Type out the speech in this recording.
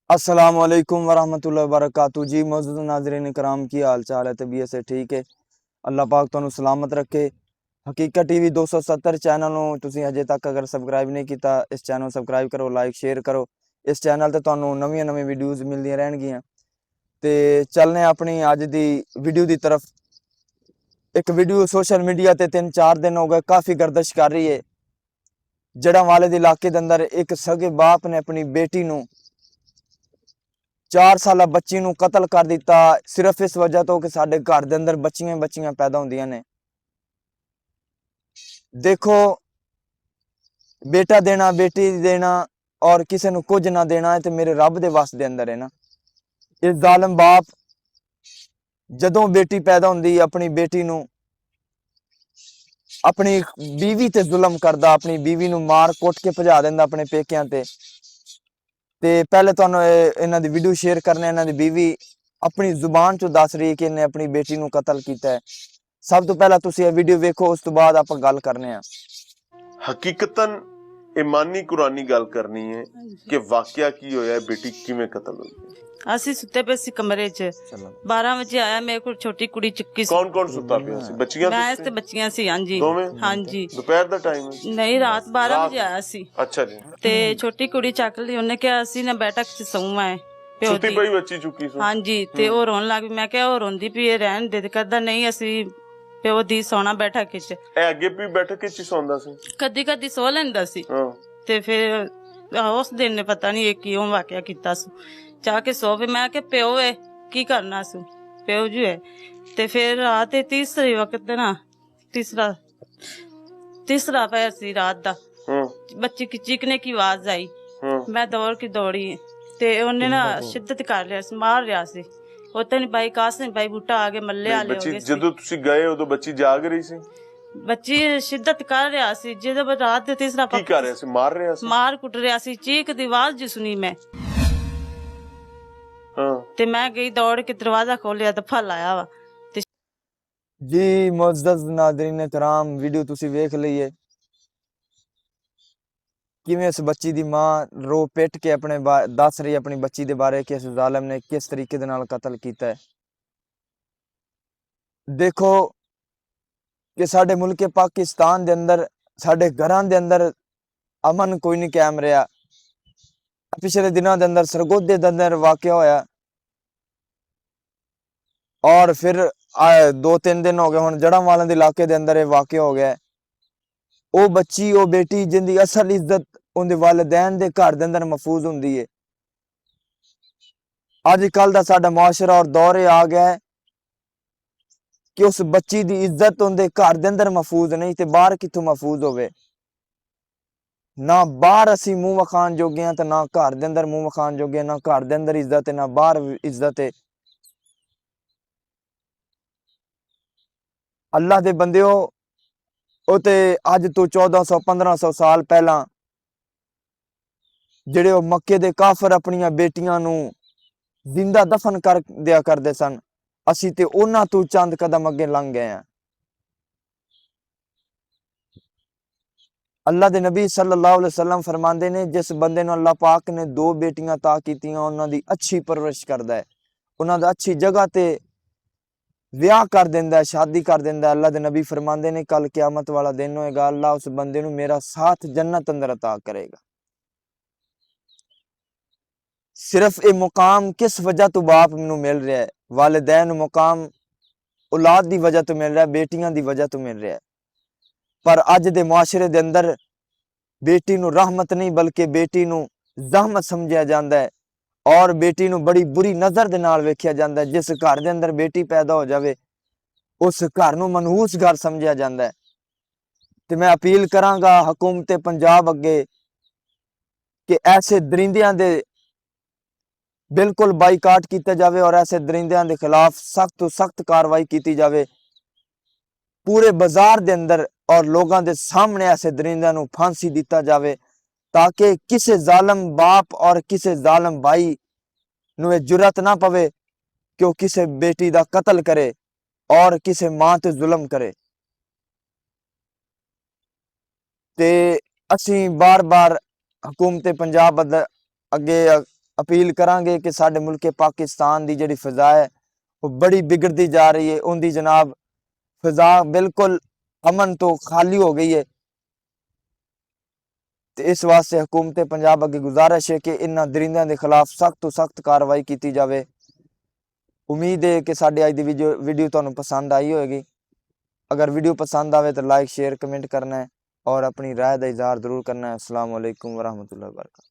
अस्सलामुअलैकुम वरहमतुल्लाहि वबरकातुहू जी। मौजूद नाज़रीन कराम की हाल चाल है? तबीयत से ठीक है? अल्लाह पाक तुहानू सलामत रखे। हकीकत टीवी 270 चैनल नूं तुसीं अजे तक अगर सबसक्राइब नहीं किया, इस चैनल नूं सबसक्राइब करो, लाइक शेयर करो। इस चैनल ते तुहानू नवीं वीडियोज़ मिलदियां रहणगियां। ते चलने अपनी अज दी वीडियो की तरफ। एक वीडियो सोशल मीडिया ते 3-4 दिन हो गए काफ़ी गर्दिश कर रही है। जड़ांवाले दे इलाके दे अंदर एक सगे बाप ने अपनी बेटी नूं 4 साला बच्ची नूं कतल कर दिता, सिर्फ इस वजह तो कि साडे घर दे अंदर बच्चियां पैदा होंदियां ने। देखो, बेटा देना, बेटी देना और किसी नूं कुछ ना देना है तो मेरे रब दे वस दे अंदर है ना। इस जालिम बाप जदों बेटी पैदा होंदी अपनी बेटी नूं अपनी बीवी ते जुल्म करदा, अपनी बीवी नूं मार कुट के भजा दिंदा अपने पेकियां ते। पहले तुहानू इन्हां दी वीडियो शेयर करने। इन्हां दी बीवी अपनी जुबान चों दस रही है कि इन्हें अपनी बेटी नूं कतल कीता है। सब तो पहला तुसीं ये वीडियो वेखो, उस तो बाद आपां गल करने आ। हकीकतन ईमानी कुरानी गल करनी है कि वाकया की होया है, बेटी किवें कतल हुई है। ਅਸੀਂ ਸੁੱਤੇ ਪਏ ਸੀ ਕਮਰੇ 'ਚ 12 ਵਜੇ ਆਇਆ ਮੇਰੇ ਕੋਲ ਛੋਟੀ ਕੁੜੀ ਚੁੱਕੀ ਸੀ। कौन कौन सुता पिया सी? बच्चियां ਮੈਂ सुत्ती? ਤੇ ਬੱਚੀਆਂ ਸੀ। ਹਾਂਜੀ दोवें? ਹਾਂਜੀ दोपहर दा टाइम है? ਨਹੀਂ ਰਾਤ 12 ਵਜੇ ਆਇਆ ਸੀ अच्छा जी। ਤੇ ਛੋਟੀ ਕੁੜੀ ਚੱਕ ਲਈ। ਉਹਨੇ ਕਿਹਾ ਅਸੀਂ ਨਾ ਬੈਠਕ 'ਚ ਸੌਂ ਆਏ ਪਿਓ सुती ਦੀ। पई बच्ची चुकी सो? ਹਾਂਜੀ ਤੇ ਉਹ ਰੋਣ ਲੱਗ ਪਈ। ਮੈਂ ਕਿਹਾ ਉਹ ਰੋਂਦੀ ਪਈ ਰਹਿਣ ਦੇ। ਕਰਦਾ ਨਹੀਂ ਅਸੀਂ ਪਿਓ ਦੀ ਸੌਣਾ ਬੈਠਕ 'ਚ। ए अगे भी बैठक च सौंदा सी? ਕਦੀ ਕਦੀ ਸੋ ਲੈਂਦਾ ਸੀ। हां। ਤੇ ਫਿਰ ਉਸ ਦਿਨ ਨੇ ਪਤਾ ਨਹੀਂ ਇਹ ਕਿਉਂ ਵਾਕਿਆ ਕੀਤਾ ਸੀ। ਚਾਹ ਕੇ ਸੋ ਪਈ। ਮੈਂ ਕਿ ਪਿਓ ਏ ਕੀ ਕਰਨਾ ਸੀ, ਪਿਓ ਜੀ ਹੈ। ਤੇ ਫਿਰ ਰਾਤ ਦੇ ਤੀਸਰੇ ਵਕਤ ਨਾ तीसरा पैर सी रात दा बच्ची की चीखने की आवाज आई। मैं दौड़ी ते उन्हें ना शिद्दत कर लिया सी, मार लिया सी। उतने भाई कासिम भाई बूटा आगे मल्ले आले हो गए। जदों तुसी गए उदों बच्ची जाग रही सी? बच्ची शिद्दत कर रहा सी। जदों रात दे तीसरा की कर रहा सी? मार रहा सी? मार कुट रहा सी। चीख दी आवाज जी सुनी मैं। ते मैं गई दौड़ के दरवाजा खोलिया तो फल आया वा। जी मुअज़्ज़ज़ नाज़रीन कराम, वीडियो तुसी वेख लईए किवें इस बच्ची दी मां रो पिट के अपने दस रही अपनी बच्ची दे बारे कि इस जालिम ने किस तरीके दे नाल कतल कीता है। देखो कि साडे मुल्क पाकिस्तान दे अंदर साडे घरां दे अंदर अमन कोई नहीं कायम रहा। पिछले दिनों दे अंदर सरगोधे दे अंदर वाकया होया और फिर 2-3 दिन हो गए हुण जड़ांवाले दे इलाके दे अंदर वाकया हो गया। वो बच्ची वो बेटी जिंदी असल इज्जत उनके वालिदैन दे घर दे अंदर महफूज हुंदी है। अजकल दा साडा मुआशरा और दौर आ गया है कि उस बच्ची दी इज्जत उनके घर दे अंदर महफूज नहीं ते बाहर कित्थों महफूज होवे। ना बाहर असी मुंह वखान जोगे हैं ते ना घर दे अंदर मुंह वखान जोगे। ना घर दे अंदर इज्जत है ना बाहर इज्जत है। अल्लाह दे बंदेओ, उते अज तो 1400-1500 साल पहला जेड़े वो मक्के दे काफर अपनियां बेटियां नूं जिंदा दफन कर दिया करदे सन, असी ते उन्हां तों चंद कदम अगे लंघ गए हैं। अल्लाह दे नबी सल्लल्लाहु अलैहि वसल्लम फरमांदे ने जिस बंदे नूं अल्लाह पाक ने 2 बेटियां ता कीतियां उन्हां दी अच्छी परवरिश करदा है, उन्हां दा अच्छी जगह ते विआह कर दिंदा है, शादी कर दिंदा है। अल्लाह दे नबी फरमांदे ने कल क़यामत वाला दिन होएगा, अल्लाह उस बंदे नूं मेरा साथ जन्नत अंदर अता करेगा। सिर्फ ये मुकाम किस वजह तो बाप नूं मिल रहा है? वालिदैन मुकाम औलाद दी वजह तो मिल रहा है, बेटियां दी वजह तो मिल रहा है। पर अज दे मुआशरे दे अंदर बेटी नूं रहमत नहीं बल्कि बेटी नूं ज़हमत समझिया जांदा है और बेटी नूं बड़ी बुरी नज़र दे नाल वेखिया जांदा है। जिस घर दे अंदर बेटी पैदा हो जावे उस घर नूं मनहूस घर समझिया जांदा है। ते मैं अपील करांगा हुकूमत पंजाब अगे कि ऐसे दरिंदियां दे बिल्कुल बाईकाट किया जाए और ऐसे दरिंदियां के खिलाफ सख्त तो सख्त कार्रवाई की जाए। पूरे बाजार के अंदर और लोगों के सामने ऐसे दरिंदियां नूं फांसी दिता जाए ताकि किसी जालम बाप और किसी जालम भाई नूं ये जुरत ना पवे कि वह किसी बेटी का कतल करे और किसी मां ते जुल्म करे। ते असी बार बार हुकूमत पंजाब अगे अपील करांगे कि साडे मुल्के पाकिस्तान दी जिहड़ी फिजा है वो बड़ी बिगड़ती जा रही है। उनकी जनाब फिजा बिल्कुल अमन तो खाली हो गई है। तो इस वास्ते हुकूमत पंजाब अगे गुजारिश है कि इन्हां दरिंदियां के खिलाफ सख्त तो सख्त कार्रवाई की जाए। उम्मीद है कि साडी अज दी वीडियो तुहानूं पसंद आई होएगी। अगर वीडियो पसंद आवे तो लाइक शेयर कमेंट करना है और अपनी राय का इजहार जरूर करना है। अस्सलाम वालेकुम वरहमतुल्लाहि वबरकातुहू।